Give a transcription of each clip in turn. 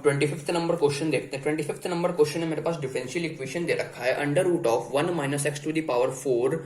25th number question देखते हैं। 25th number question में मेरे पास डिफरेंशियल इक्वेशन दे रखा है under root of 1 minus x to the power 4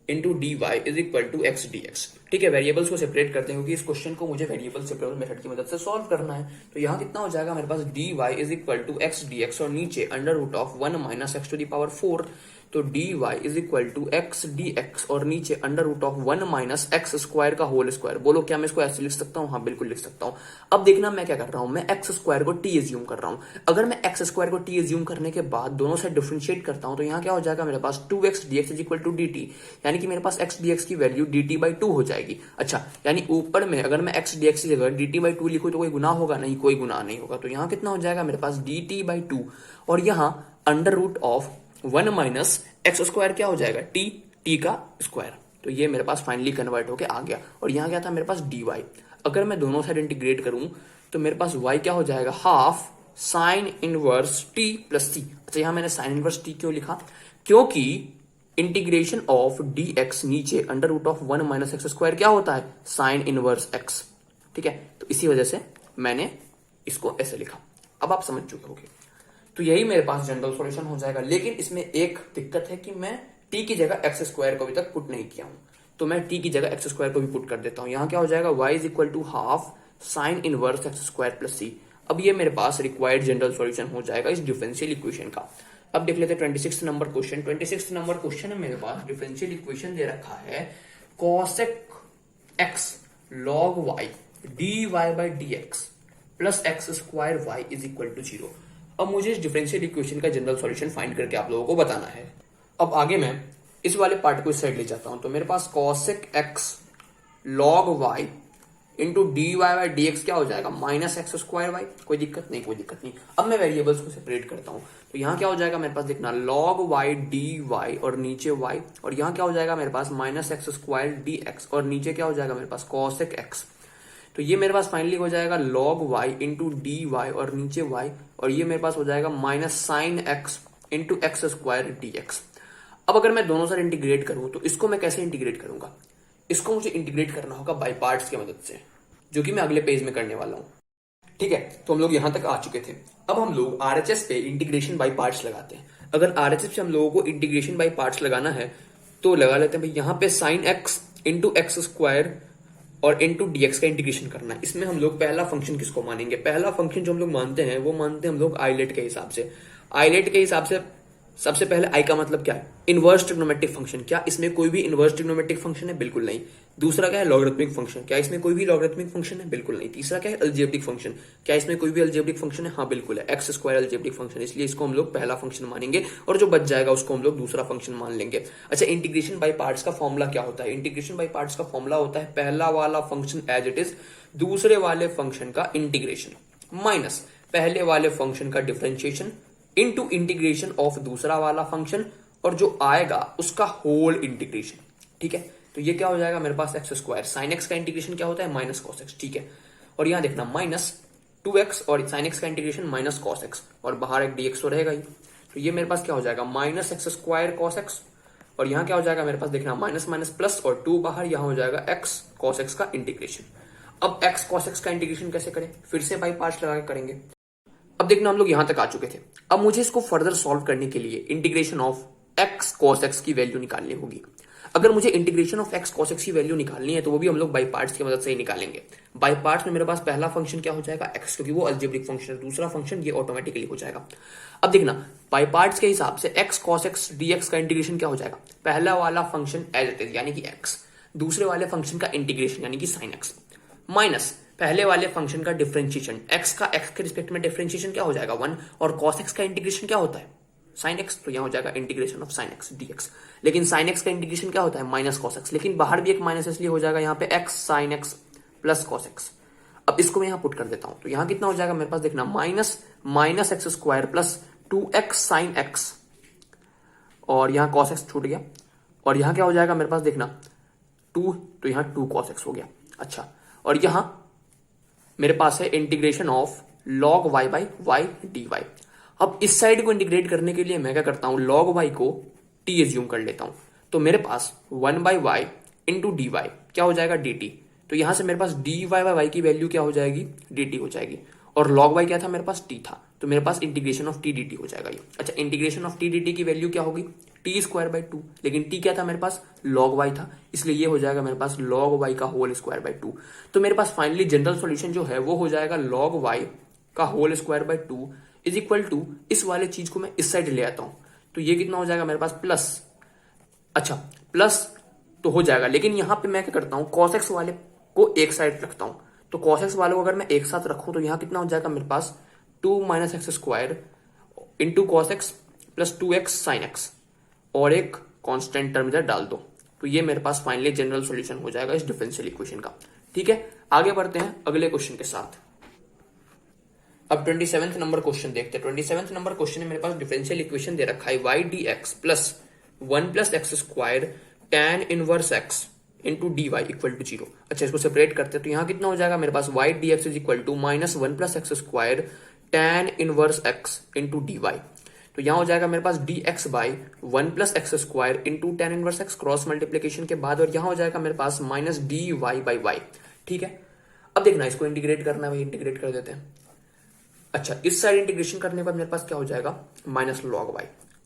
into D Y is equal to x D x. ठीक है, वेरिएबल्स को सेपरेट करते हैं क्योंकि इस क्वेश्चन को मुझे वेरिएबल सेपरेबल मेथड की मदद से सॉल्व करना है। तो यहाँ कितना हो जाएगा मेरे पास D Y is equal to x D X और नीचे under root of 1 minus x to the power 4, तो D Y is equal to x D X और नीचे under root of 1 minus x square का होल स्क्वायर। बोलो क्या मैं इसको ऐसे लिख सकता हूँ? हाँ बिल्कुल लिख सकता हूँ। अब देखना मैं क्या कर रहा हूँ, मैं एक्स स्क्वायर को टी एज्यूम कर रहा हूँ। अगर मैं एक्स स्क्वायर को टी एज्यूम करने के बाद दोनों साइड डिफरेंशिएट करता हूँ तो यहाँ क्या हो जाएगा मेरे पास 2x dx is equal to dt, यानी कि मेरे पास x dx की वैल्यू dt/2 हो जाएगी। अच्छा, यानी ऊपर में अगर मैं x dx की जगह dt/2 लिखूं तो कोई गुना होगा? नहीं, कोई गुना नहीं होगा। तो यहाँ कितना हो जाएगा मेरे पास dt/2 और यहाँ under root of 1 minus x square क्या हो जाएगा टी का स्क्वायर। तो ये मेरे पास फाइनली कन्वर्ट होके आ गया और यहाँ क्या था मेरे पास dy। अगर मैं दोनों साइड इंटीग्रेट करूं तो मेरे पास y क्या हो जाएगा half sine inverse t plus c। अच्छा, यहाँ मैंने साइन इनवर्स t क्यों लिखा? क्योंकि इंटीग्रेशन ऑफ dx नीचे under root of 1 minus x square क्या होता है साइन इनवर्स x। ठीक है, तो इसी वजह से मैंने इसको ऐसे लिखा। अब आप समझ चुके होंगे। तो यही मेरे पास जनरल सॉल्यूशन हो जाएगा, लेकिन इसमें एक दिक्कत है कि मैं t की जगह एक्स स्क्वायर को अभी तक पुट नहीं किया हूं, तो मैं t की जगह एक्स स्क्वायर को भी पुट कर देता हूं। यहां क्या हो जाएगा y is equal to half sine inverse x square plus c। अब ये मेरे पास रिक्वायर्ड जनरल सॉल्यूशन हो जाएगा इस डिफरेंशियल इक्वेशन का। अब देख लेते हैं 26 नंबर क्वेश्चन। 26 नंबर क्वेश्चन में मेरे पास डिफरेंशियल इक्वेशन दे रखा है cosec x log y d Y by D x plus x square y is equal to 0। अब मुझे इस डिफरेंशियल इक्वेशन का जनरल सॉल्यूशन फाइंड करके आप लोगों को बताना है। अब आगे मैं इस वाले पार्ट को इस साइड ले जाता हूं, तो मेरे पास cosec x log Y into D Y by D X क्या हो जाएगा माइनस एक्स स्क्वायर वाई। कोई दिक्कत नहीं, कोई दिक्कत नहीं। अब मैं वेरिएबल्स को सेपरेट करता हूं, तो यहाँ क्या हो जाएगा मेरे पास देखना लॉग वाई डी वाई और नीचे वाई, और यहाँ क्या हो जाएगा मेरे पास minus x square D X और नीचे क्या हो जाएगा मेरे पास कॉसेक एक्स। तो ये मेरे पास फाइनली हो जाएगा log y into D y और नीचे y, और ये मेरे पास हो जाएगा minus sine x into x square D x. अब अगर मैं दोनों साइड इंटीग्रेट करूं तो इसको मैं कैसे इंटीग्रेट करूंगा? इसको मुझे इंटीग्रेट करना होगा बाय पार्ट्स की मदद से, जो कि मैं अगले पेज में करने वाला हूं। ठीक है, तो हम लोग यहां तक आ चुके थे। अब हम लोग RHS पे इंटीग्रेशन बाय पार्ट्स लगाते हैं। अगर RHS पे हम लोगों को इंटीग्रेशन बाय पार्ट्स लगाना है तो लगा लेते हैं भाई, यहाँ पे sign x into x square और इंटू डीएक्स का इंटीग्रेशन करना है। इसमें हम लोग पहला फंक्शन किसको मानेंगे? पहला फंक्शन जो हम लोग मानते हैं वो मानते हैं हम लोग आइलेट के हिसाब से। आइलेट के हिसाब से सबसे पहले आई का मतलब क्या है? Inverse trigonometric function. क्या इसमें कोई भी इनवर्स ट्रिग्नोमेट्रिक फंक्शन है? बिल्कुल नहीं। दूसरा क्या है? Logarithmic function. क्या इसमें कोई भी लॉगरिथमिक फंक्शन है? बिल्कुल नहीं। तीसरा क्या है? Algebraic function. क्या इसमें कोई भी अलजेब्रिक फंक्शन है? हाँ बिल्कुल है, एक्स स्क्वायर अलजेब्रिक फंक्शन। इसलिए इसको हम लोग पहला फंक्शन मानेंगे और जो बच जाएगा उसको हम लोग दूसरा फंक्शन मान लेंगे। अच्छा, इंटीग्रेशन बाय पार्ट्स का फॉर्मूला क्या होता है? इंटीग्रेशन बाय पार्ट्स का फॉर्मूला होता है पहला वाला फंक्शन एज इट इज दूसरे वाले फंक्शन का इंटीग्रेशन माइनस पहले वाले फंक्शन का डिफरेंशिएशन इनटू इंटीग्रेशन ऑफ दूसरा वाला फंक्शन और जो आएगा उसका होल इंटीग्रेशन। ठीक है, तो ये क्या हो जाएगा मेरे पास एक्स स्क्वायर। साइन एक्स का इंटीग्रेशन क्या होता है? Minus cos x. ठीक है, और यहां देखना माइनस 2x और साइन एक्स का इंटीग्रेशन माइनस कॉस एक्स, और बाहर एक dx तो रहेगा ही। तो ये मेरे पास क्या हो जाएगा minus x square cos x, और यहाँ क्या हो जाएगा मेरे पास देखना माइनस माइनस प्लस और 2 बाहर, यहां हो जाएगा एक्स कॉस एक्स का इंटीग्रेशन। अब एक्स कॉस एक्स का इंटीग्रेशन कैसे करें? फिर से बाई पार्ट्स लगा के करेंगे। अब देखना हम लोग यहां तक आ चुके थे। अब मुझे इसको फर्दर सॉल्व करने के लिए integration of x cos x की वैल्यू निकालनी होगी। अगर मुझे integration of x cos x की वैल्यू निकालनी है तो वो भी हम लोग बाई पार्ट्स की मदद से ही निकालेंगे। बाई पार्ट्स में मेरे पास पहला फंक्शन क्या हो जाएगा एक्स, क्योंकि वो अलजेब्रिक फंक्शन है। दूसरा फंक्शन ये ऑटोमेटिकली हो जाएगा। अब देखना बाई पार्ट्स के हिसाब से एक्स कॉस एक्स डीएक्स का इंटीग्रेशन क्या हो जाएगा? पहला वाला फंक्शन एज इट इज यानी कि एक्स, दूसरे वाले फंक्शन का इंटीग्रेशन यानी कि साइन एक्स, माइनस पहले वाले फंक्शन का डिफरेंशिएशन एक्स का एक्स के रिस्पेक्ट में डिफरेंशिएशन क्या हो जाएगा 1, और कॉस एक्स का इंटीग्रेशन क्या होता है साइन एक्स, तो यहां हो जाएगा integration of sine x d x. लेकिन साइन एक्स का इंटीग्रेशन क्या होता है माइनस कॉस एक्स, लेकिन बाहर भी एक माइनस इसलिए हो जाएगा यहाँ पे x sine x plus cos x. अब इसको मैं यहाँ पुट कर देता हूं, तो यहाँ कितना हो जाएगा मेरे पास देखना minus minus x square plus 2x sine x, और यहाँ कॉस एक्स छूट गया, और यहाँ क्या हो जाएगा मेरे पास देखना 2, तो यहाँ 2 कॉस एक्स हो गया। अच्छा, और यहां मेरे पास है integration of log y by y d y. अब इस साइड को इंटीग्रेट करने के लिए मैं क्या करता हूं, log y को t एज्यूम कर लेता हूं, तो मेरे पास 1 by y into D y क्या हो जाएगा dt। तो यहां से मेरे पास dy बाई वाई की वैल्यू क्या हो जाएगी dt हो जाएगी, और log y क्या था मेरे पास, t था, तो मेरे पास इंटीग्रेशन ऑफ t dt हो जाएगा ये। अच्छा, इंटीग्रेशन ऑफ t dt की वैल्यू क्या होगी, t स्क्वायर बाई 2, लेकिन t क्या था मेरे पास, log y था, इसलिए ये हो जाएगा मेरे पास log y का होल स्क्वायर बाई 2। तो मेरे पास फाइनली जनरल सॉल्यूशन जो है वो हो जाएगा log y का whole square by 2 is equal to, इस वाले चीज को मैं इस साइड ले आता हूं, तो ये कितना हो जाएगा मेरे पास प्लस, अच्छा प्लस तो हो जाएगा, लेकिन यहां पे मैं क्या करता हूं, cos x वाले को एक साइड रखता हूं, तो cos x वाले को अगर मैं एक साथ रखूं तो यहां कितना हो जाएगा मेरे पास 2 minus x square into cos x plus 2x sine x, और एक कांस्टेंट टर्म इधर डाल दो, तो ये मेरे पास फाइनली जनरल सॉल्यूशन हो जाएगा इस डिफरेंशियल इक्वेशन का। ठीक है, आगे बढ़ते हैं अगले क्वेश्चन के साथ। अब 27th नंबर क्वेश्चन देखते हैं। 27th नंबर क्वेश्चन में मेरे पास डिफरेंशियल इक्वेशन दे रखा है y dx plus 1 plus x square tan inverse x into D y equal to 0। अच्छा, इसको सेपरेट करते हैं तो यहाँ कितना हो जाएगा मेरे पास y dx is equal to minus 1 plus x square tan inverse x into D y, तो यहाँ हो जाएगा मेरे पास dx by 1 plus x square into tan inverse x cross multiplication के बाद, और यहाँ हो जाएगा मेरे पास माइनस dy बाई y। ठीक है, अब देखना इसको इंटीग्रेट करना है, वही इंटीग्रेट कर देते हैं। अच्छा, इस साइड इंटीग्रेशन करने के बाद मेरे पास क्या हो जाएगा, माइनस लॉग वाई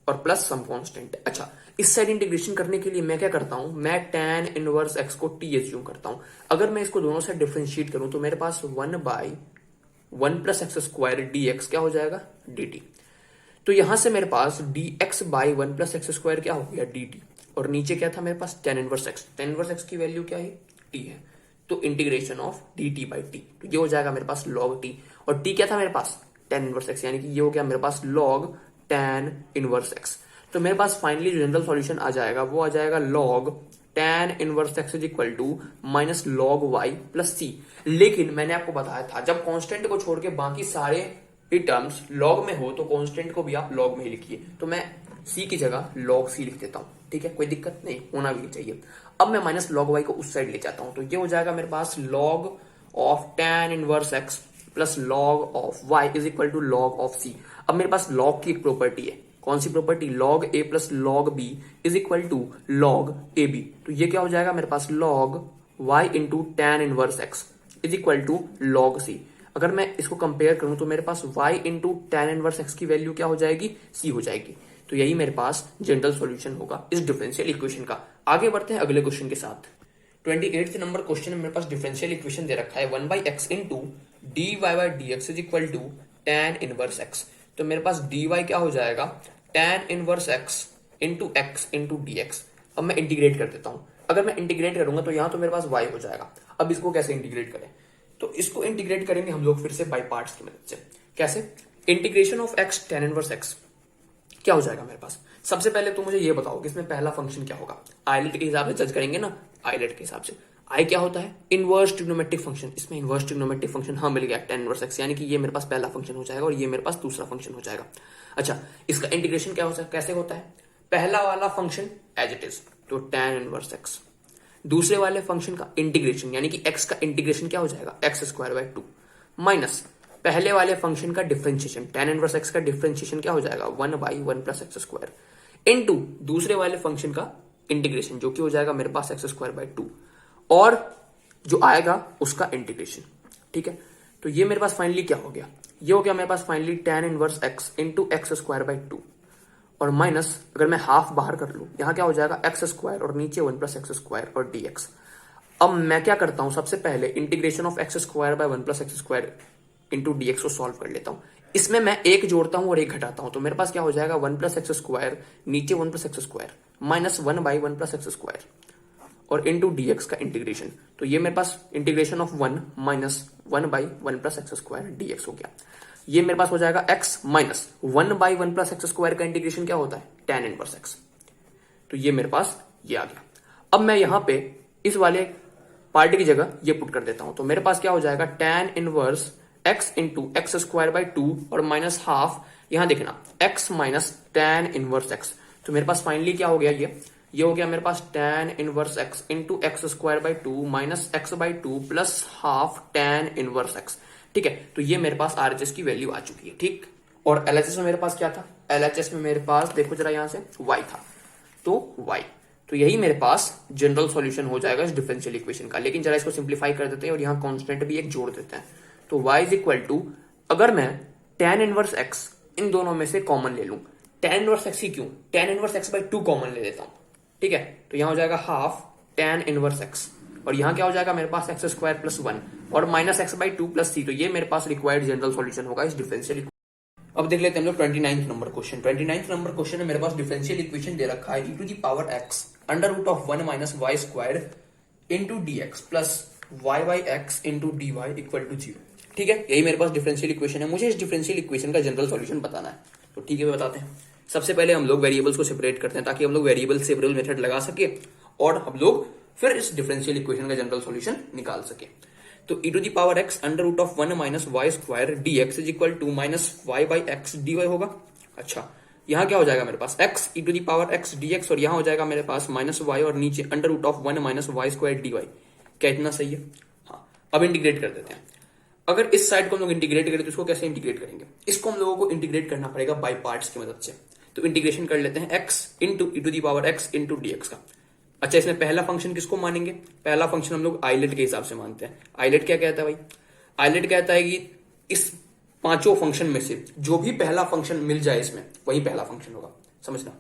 और प्लस सम कांस्टेंट। अच्छा, इस साइड इंटीग्रेशन करने के लिए मैं क्या करता हूं, मैं tan इनवर्स x को t एज्यूम करता हूं। अगर मैं इसको दोनों साइड डिफरेंशिएट करूं तो मेरे पास 1 by 1 plus x square dx क्या हो जाएगा, dt। तो यहां से मेरे पास dx by 1 plus x square क्या हो गया, dt, और नीचे क्या था मेरे पास tan inverse x। tan inverse x की वैल्यू क्या है, t है, तो integration of dt by t, तो ये हो जाएगा मेरे पास log t, और t क्या था मेरे पास, tan इनवर्स x, यानी कि ये हो गया मेरे पास log tan इनवर्स x। तो मेरे पास फाइनली जनरल सॉल्यूशन आ जाएगा, वो आ जाएगा log tan inverse x is equal to minus log y plus c। लेकिन मैंने आपको बताया था जब कांस्टेंट को छोड़ के बाकी सारे ही टर्म्स log में हो तो कांस्टेंट को भी आप log में ही लिखिए, तो मैं c की जगह log c लिख देता हूं। ठीक है, कोई दिक्कत नहीं, होना भी चाहिए। अब मैं माइनस log y को उस साइड ले जाता हूं, तो ये हो जाएगा मेरे पास log of tan inverse x plus log of y is equal to log of c। अब मेरे पास log की एक प्रॉपर्टी है, कौन सी property, log a plus log b is equal to log ab, तो ये क्या हो जाएगा मेरे पास log y into tan inverse x is equal to log c। अगर मैं इसको कंपेयर करूं तो मेरे पास y into tan inverse x की वैल्यू क्या हो जाएगी, c हो जाएगी। तो यही मेरे पास जनरल सॉल्यूशन होगा इस डिफरेंशियल इक्वेशन का। आगे बढ़ते हैं अगले क्वेश्चन के साथ। 28th नंबर क्वेश्चन में मेरे पास डिफरेंशियल इक्वेशन दे रखा है 1 by x into D Y by D x is equal to tan inverse x। तो मेरे पास dy क्या हो जाएगा, tan inverse x into dx। अब मैं इंटीग्रेट कर देता हूं, अगर मैं इंटीग्रेट करूंगा तो यहां तो मेरे पास y हो जाएगा। अब इसको कैसे इंटीग्रेट करें, तो इसको इंटीग्रेट करेंगे हम लोग फिर से बाय पार्ट्स की मदद से। कैसे, integration of x tan inverse x क्या हो जाएगा मेरे पास। सबसे पहले तो मुझे ये बताओ कि इसमें पहला फंक्शन क्या होगा, आइलेट के हिसाब से जज करेंगे ना, आइलेट के हिसाब से आई क्या होता है, इनवर्स ट्रिग्नोमेट्रिक फंक्शन। इसमें इनवर्स ट्रिग्नोमेट्रिक फंक्शन हाँ मिल गया tan इनवर्स x, यानी कि ये मेरे पास पहला फंक्शन हो जाएगा और ये मेरे पास दूसरा फंक्शन हो जाएगा। अच्छा, इसका इंटीग्रेशन क्या हो सकता, कैसे होता है, पहला वाला फंक्शन एज इट इज तो tan इनवर्स x, दूसरे वाले फंक्शन का इंटीग्रेशन यानी कि x का इंटीग्रेशन क्या हो जाएगा, एक्स स्क्वायर बाय 2 माइनस पहले वाले फंक्शन का डिफरेंशिएशन tan इनवर्स x का डिफरेंशिएशन क्या हो जाएगा 1 by 1 plus x square into दूसरे वाले फंक्शन का इंटीग्रेशन जो कि हो जाएगा मेरे पास एक्स स्क्वायर बाय 2 और जो आएगा उसका इंटीग्रेशन। ठीक है, तो ये मेरे पास फाइनली क्या हो गया, ये हो गया मेरे पास finally tan inverse x into x square by 2 और माइनस अगर मैं हाफ बाहर कर लूं यहां क्या हो जाएगा एक्स स्क्वायर और नीचे 1 प्लस एक्स स्क्वायर और dx। अब मैं क्या करता हूं, सबसे पहले integration of x square bye 1 plus x square into dx को सॉल्व कर लेता हूं। इसमें मैं एक जोड़ता हूं और एक घटाता हूं, तो मेरे पास क्या हो जाएगा 1 प्लस एक्स स्क्वायर नीचे 1 plus x square minus 1 by 1 plus x square और इंटू dx का इंटीग्रेशन। तो ये मेरे पास इंटीग्रेशन ऑफ 1 माइनस 1 by 1 plus x square dx हो गया। ये मेरे पास हो जाएगा x minus 1 by 1 plus x square का इंटीग्रेशन क्या होता है tan इनवर्स x। तो ये मेरे पास ये आ गया। अब मैं यहां पे इस वाले पार्ट की जगह ये पुट कर देता हूं, तो मेरे पास क्या हो जाएगा tan inverse x into x square by 2 और माइनस हाफ, यहां देखना x minus tan inverse x। तो मेरे पास फाइनली क्या हो गया, ये हो गया मेरे पास tan inverse x into x square by 2 minus x by 2 plus half tan inverse x। ठीक है, तो ये मेरे पास RHS की वैल्यू आ चुकी है। ठीक, और LHS में मेरे पास क्या था, LHS में मेरे पास देखो जरा यहां से y था, तो y, तो यही मेरे पास जनरल सॉल्यूशन हो जाएगा इस डिफरेंशियल इक्वेशन का। लेकिन जरा इसको सिंप्लीफाई कर देते हैं और यहाँ कांस्टेंट भी एक जोड़ देते हैं, तो y इज इक्वल टू, अगर मैं tan इनवर्स x इन दोनों में से कॉमन ले लूं, tan इनवर्स x ही क्यों, tan inverse x by 2 common ले लेता हूं, ठीक है, तो यहां हो जाएगा हाफ tan इनवर्स x और यहां क्या हो जाएगा मेरे पास एक्स स्क्वायर प्लस 1 और माइनस एक्स बाई 2 प्लस सी। तो ये मेरे पास रिक्वायर्ड जनरल सॉल्यूशन होगा इस डिफरेंशियल। अब देख लेते हैं हम लोग 29th number question. 29th number question में मेरे पास डिफरेंशियल इक्वेशन दे रखा है e to the power x under root of 1 minus y square into d x plus y by x into D y equal to 0। ठीक है, यही मेरे पास differential equation है। मुझे इस डिफरेंशियल इक्वेशन का जनरल सॉल्यूशन बताना है, तो ठीक है बताते हैं। सबसे पहले हम लोग वेरिएबल्स को सेपरेट करते हैं ताकि हम लोग वेरिएबल सेपरेबल मेथड लगा सके और हम लोग फिर इस डिफरेंशियल इक्वेशन का जनरल सॉल्यूशन निकाल सके। तो e to the power x under root of 1 minus y square D x is equal to minus y by x d y होगा। अच्छा, यहां क्या हो जाएगा मेरे पास x e to the power x dx और यहां हो जाएगा मेरे पास माइनस वाई और नीचे under root of 1 minus y square d y. क्या इतना सही है? हाँ, अब इंटीग्रेट कर देते हैं। अगर इस साइड को हम लोग इंटीग्रेट करें तो इसको कैसे इंटीग्रेट करेंगे? इसको हम लोगों को इंटीग्रेट करना पड़ेगा बाई पार्ट्स की मदद से। तो इंटीग्रेशन कर लेते हैं x into e to the power x into d x का। अच्छा, इसमें पहला फंक्शन किसको मानेंगे? पहला फंक्शन हम लोग आइलेट के हिसाब से मानते हैं। आइलेट क्या कहता है भाई? आइलेट कहता है कि इस पांचों फंक्शन में से जो भी पहला फंक्शन मिल जाए इसमें वही पहला फंक्शन होगा। समझना,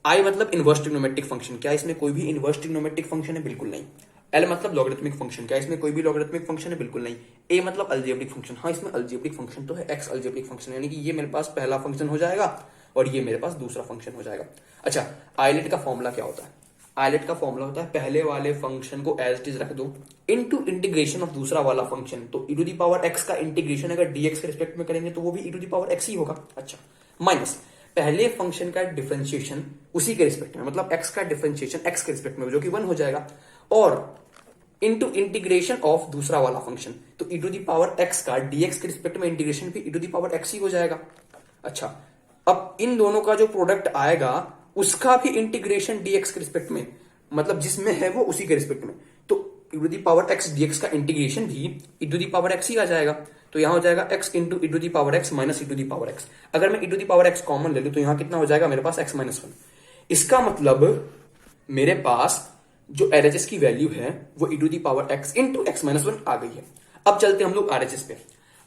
आई मतलब इनवर्स ट्रिग्नोमेट्रिक फंक्शन। क्या इसमें कोई भी इनवर्स ट्रिग्नोमेट्रिक फंक्शन है? बिल्कुल नहीं। एल मतलब लॉगरिथमिक फंक्शन। क्या इसमें कोई भी लॉगरिथमिक फंक्शन है? बिल्कुल नहीं। ए मतलब अलजेब्रिक फंक्शन। हाँ, इसमें अलजेब्रिक फंक्शन तो है, एक्स अलजेब्रिक फंक्शन, यानी कि ये मेरे पास पहला फंक्शन हो जाएगा और ये मेरे पास दूसरा फंक्शन हो जाएगा। अच्छा, आइलेट का फॉर्मूला क्या होता है? आइलेट का फॉर्मूला होता है पहले वाले फंक्शन को एज इट इज रख दो इनटू इंटीग्रेशन ऑफ दूसरा वाला फंक्शन। तो e to the power x का इंटीग्रेशन अगर dx के रिस्पेक्ट में करेंगे तो वो भी e to the power x ही होगा। अच्छा, माइनस पहले फंक्शन का डिफरेंशिएशन उसी के रिस्पेक्ट में, मतलब x का डिफरेंशिएशन x के रिस्पेक्ट में जो कि 1 हो जाएगा, और इनटू इंटीग्रेशन ऑफ दूसरा वाला फंक्शन। तो e to the power x का dx के रिस्पेक्ट में इंटीग्रेशन भी e to the power x ही हो जाएगा। अच्छा, अब इन दोनों का जो प्रोडक्ट आएगा उसका भी इंटीग्रेशन dx के रिस्पेक्ट में, मतलब जिसमें है वो उसी के रिस्पेक्ट में। तो e to the power x dx का इंटीग्रेशन भी e to the power x ही आ जाएगा। तो यहां हो जाएगा x into e to the power x minus e to the power x। अगर मैं e to the power x common ले लूं तो यहां कितना हो जाएगा मेरे पास x माइनस 1। इसका मतलब मेरे पास जो RHS की वैल्यू है वो e to the power x into x minus 1 आ गई है। अब चलते हैं हम लोग RHS पे।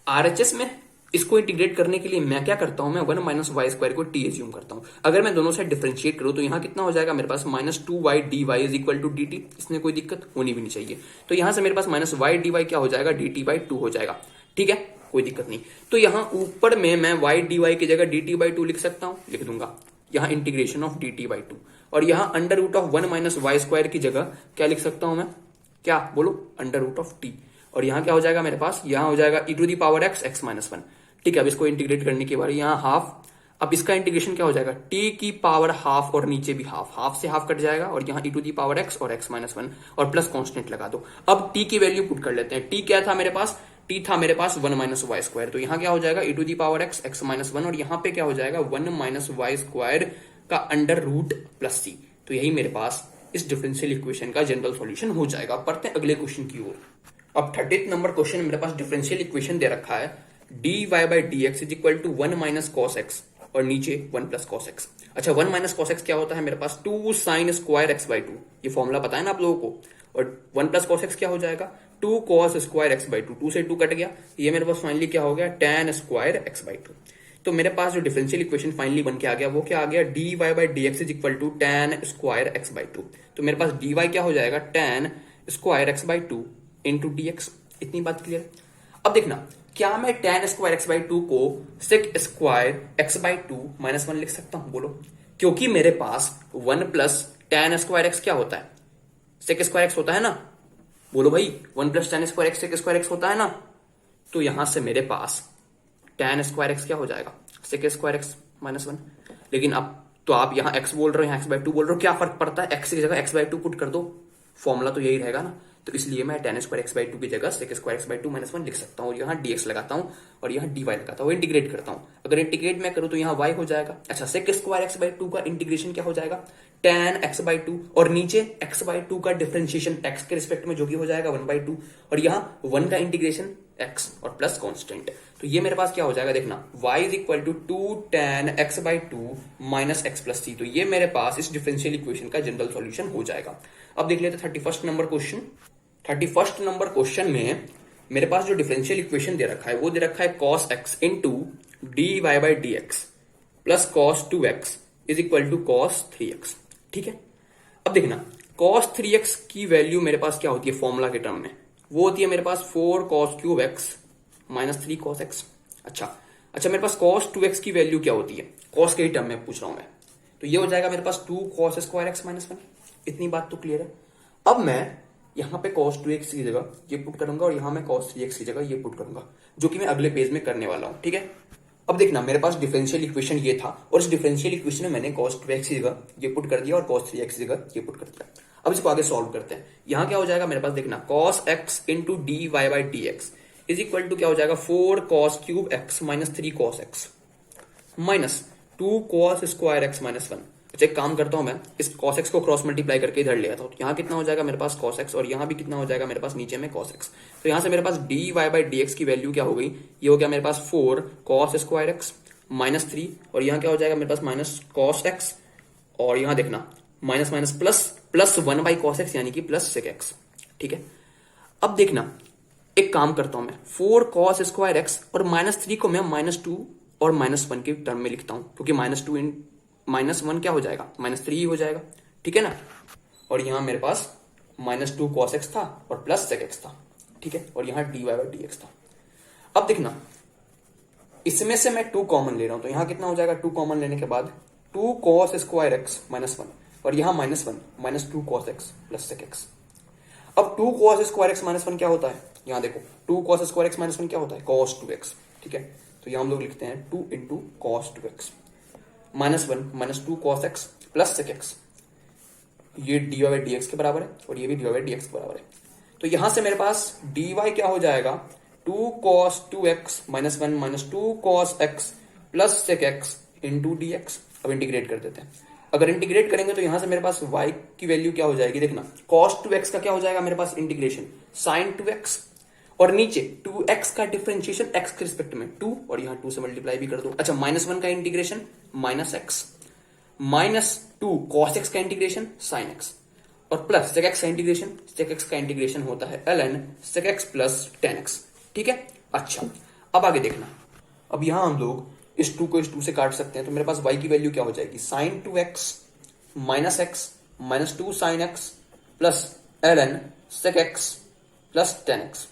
RHS में इसको इंटीग्रेट करने के लिए मैं क्या करता हूं, मैं 1 माइनस वाई स्क्वायर को t एज्यूम करता हूं। अगर मैं दोनों साइड डिफरेंशिएट करूं तो यहां कितना हो जाएगा मेरे पास minus 2y dy is equal to dt। इसमें कोई दिक्कत होनी भी नहीं चाहिए। तो यहां से मेरे पास माइनस y dy क्या हो जाएगा, dt बाई 2 हो जाएगा। ठीक है, कोई दिक्कत नहीं। तो यहां ऊपर में मैं y dy की जगह dt बाई 2 लिख सकता हूं, लिख दूंगा। यहां इंटीग्रेशन ऑफ dt बाई 2 और यहां under root of 1 minus y square की जगह क्या लिख सकता हूं मैं? क्या बोलो? Under root of t। और यहां क्या हो जाएगा मेरे पास? यहां हो जाएगा e to the power x x minus 1। ठीक है, अब इसको इंटीग्रेट करने के बाद यहाँ हाफ, अब इसका इंटीग्रेशन क्या हो जाएगा, t की पावर हाफ और नीचे भी हाफ, हाफ से हाफ कट जाएगा और यहाँ e to the power x और x माइनस 1 और प्लस कांस्टेंट लगा दो। अब t की वैल्यू पुट कर लेते हैं। t क्या था मेरे पास? t था मेरे पास 1 माइनस वाई स्क्वायर। तो यहाँ क्या हो जाएगा e to the power x x minus 1 और यहाँ पे क्या हो जाएगा 1 माइनस वाई स्क्वायर का अंडर रूट प्लस सी। तो यही मेरे पास इस डिफरेंशियल इक्वेशन का जनरल सॉल्यूशन हो जाएगा। पढ़ते हैं अगले क्वेश्चन की ओर। अब 30th नंबर क्वेश्चन में मेरे पास डिफरेंशियल इक्वेशन दे रखा है dy by dx is equal to 1 minus cos x और नीचे 1 प्लस कॉस एक्स। अच्छा, 1 माइनस कॉस एक्स क्या होता है मेरे पास? 2 साइन स्क्वायर एक्स बाई 2। ये फॉर्मूला पता है ना आप लोगों को। और 1 प्लस कॉस एक्स क्या हो जाएगा? 2 कॉस स्क्वायर एक्स बाई 2। 2 से 2 कट गया, ये मेरे पास फाइनली क्या हो गया? tan square x by 2। तो मेरे पास जो डिफरेंशियल इक्वेशन फाइनली बन के आ गया वो क्या आ गया? dy by dx is equal to tan square x by 2। तो मेरे पास dy क्या हो जाएगा? tan square x by 2 into dx। इतनी बात क्लियर? अब देखना, क्या मैं tan स्क्वायर एक्स बाई 2 को sec square x by 2 minus 1 लिख सकता हूं? बोलो, क्योंकि मेरे पास 1 प्लस tan स्क्वायर एक्स क्या होता है? sec स्क्वायर एक्स होता है ना। बोलो भाई, 1 plus tan square x sec square x होता है ना। तो यहां से मेरे पास tan स्क्वायर एक्स क्या हो जाएगा? sec square x minus 1। लेकिन अब तो आप यहाँ x बोल रहे हो, यहाँ x बाई 2 बोल रहे हो, क्या फर्क पड़ता है? x की जगह x बाई 2 पुट कर दो, फॉर्मूला तो यही रहेगा ना। तो इसलिए मैं tan स्क्वायर एक्स बाई 2 की जगह sec square x by 2 minus 1 लिख सकता हूँ और यहाँ dx लगाता हूँ और यहाँ dy लगाता हूँ, इंटीग्रेट करता हूँ। अगर इंटीग्रेट मैं करूँ तो यहाँ y हो जाएगा। अच्छा, sec स्क्वायर एक्स बाई 2 का इंटीग्रेशन क्या हो जाएगा? tan x बाई 2 और नीचे x बाई 2 का डिफरेंशिएशन x के रिस्पेक्ट में जो कि हो जाएगा 1 बाई 2 और यहाँ 1 का इंटीग्रेशन x और प्लस कांस्टेंट। तो ये मेरे पास क्या हो जाएगा? देखना, y is equal to 2 tan x by 2 minus X plus सी। तो ये मेरे पास इस डिफरेंशियल इक्वेशन का जनरल सॉल्यूशन हो जाएगा। अब देख लेते हैं 31st number question. 31st number question में मेरे पास जो डिफरेंशियल इक्वेशन दे रखा है वो दे रखा है cos x into D Y by D x plus cos 2x is equal to cos 3x। ठीक है, अब देखना cos 3x की वैल्यू मेरे पास क्या होती है फॉर्मूला के टर्म में, वो होती है मेरे पास 4 cos cube x minus 3 cos x। अच्छा मेरे पास cos 2x की वैल्यू क्या होती है, cos के ही टर्म में पूछ रहा हूं मैं, तो ये हो जाएगा मेरे पास 2 cos स्क्वायर x माइनस 1। इतनी बात तो क्लियर है। अब मैं यहां पे cos 2x की जगह ये पुट करूंगा और यहां मैं cos 3x की जगह ये पुट करूंगा, जो कि मैं अगले पेज में करने वाला हूं। ठीक है, अब देखना मेरे पास डिफरेंशियल इक्वेशन ये था और इस डिफरेंशियल इक्वेशन में मैंने cos 2x की जगह ये पुट कर दिया और cos 3x की जगह ये पुट कर दिया। अब इसको आगे सॉल्व करते हैं। यहां क्या हो जाएगा मेरे पास, देखना cos x into D Y by D x is equal to क्या हो जाएगा 4 cos cube x minus 3 cos x minus 2 cos square x minus 1। अच्छा एक काम करता हूं मैं इस cos x को क्रॉस मल्टीप्लाई करके इधर ले आता हूं, यहाँ कितना हो जाएगा मेरे पास cos x और यहाँ भी कितना हो जाएगा मेरे पास नीचे में cos x। तो यहाँ से मेरे पास D Y by D X की वैल्यू क्या हो गई, ये हो गया मेरे पास 4 cos स्क्वायर x माइनस 3 और यहाँ क्या हो जाएगा मेरे पास माइनस cos x और यहाँ देखना minus minus plus 1 by cos x यानी कि प्लस sec x। ठीक है, अब देखना एक काम करता हूं मैं 4 cos स्क्वायर x और माइनस 3 को मैं माइनस 2 और माइनस 1 के टर्म में लिखता हूं, क्योंकि माइनस 2 इन माइनस 1 क्या हो जाएगा माइनस 3 ही हो जाएगा। ठीक है ना, और यहां मेरे पास माइनस 2 cos x था और प्लस sec x था। ठीक है, और यहां dy बाई dx था। अब देखना इसमें से मैं 2 कॉमन ले रहा हूं, तो यहां कितना हो जाएगा 2 कॉमन लेने के बाद 2 cos स्क्वायर x माइनस 1 और यहां minus 1 minus 2 cos x plus sec x। अब 2 cos स्क्वायर x माइनस 1 क्या होता है, यहां देखो 2 cos स्क्वायर x माइनस 1 क्या होता है cos 2x। ठीक है, तो यहां हम लोग लिखते हैं 2 into cos 2x minus 1 minus 2 cos x plus sec x। ये dy बाई dx के बराबर है और ये भी dy बाई dx के बराबर है। तो यहां से मेरे पास dy क्या हो जाएगा 2 cos 2x minus 1 minus 2 cos x plus sec x into dx। अब इंटीग्रेट कर देते हैं, अगर इंटीग्रेट करेंगे तो यहां से मेरे पास y की वैल्यू क्या हो जाएगी, देखना cos 2x का क्या हो जाएगा मेरे पास इंटीग्रेशन sin 2x और नीचे 2x का डिफरेंशिएशन x के रिस्पेक्ट में 2 और यहां 2 से मल्टीप्लाई भी कर दो। अच्छा माइनस 1 का integration minus x minus 2 cos x का इंटीग्रेशन sin x और प्लस sec x का इंटीग्रेशन, sec x का इंटीग्रेशन होता है ln sec x plus tan x। ठीक है, अच्छा अब आगे देखना, अब यहां हम लोग इस 2 को इस 2 से काट सकते हैं, तो मेरे पास y की वैल्यू क्या हो जाएगी sin 2x minus x minus 2 sin x plus ln sec x plus tan x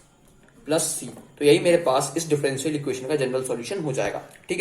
plus c। तो यही मेरे पास इस डिफरेंशियल इक्वेशन का जनरल सॉल्यूशन हो जाएगा। ठीक है।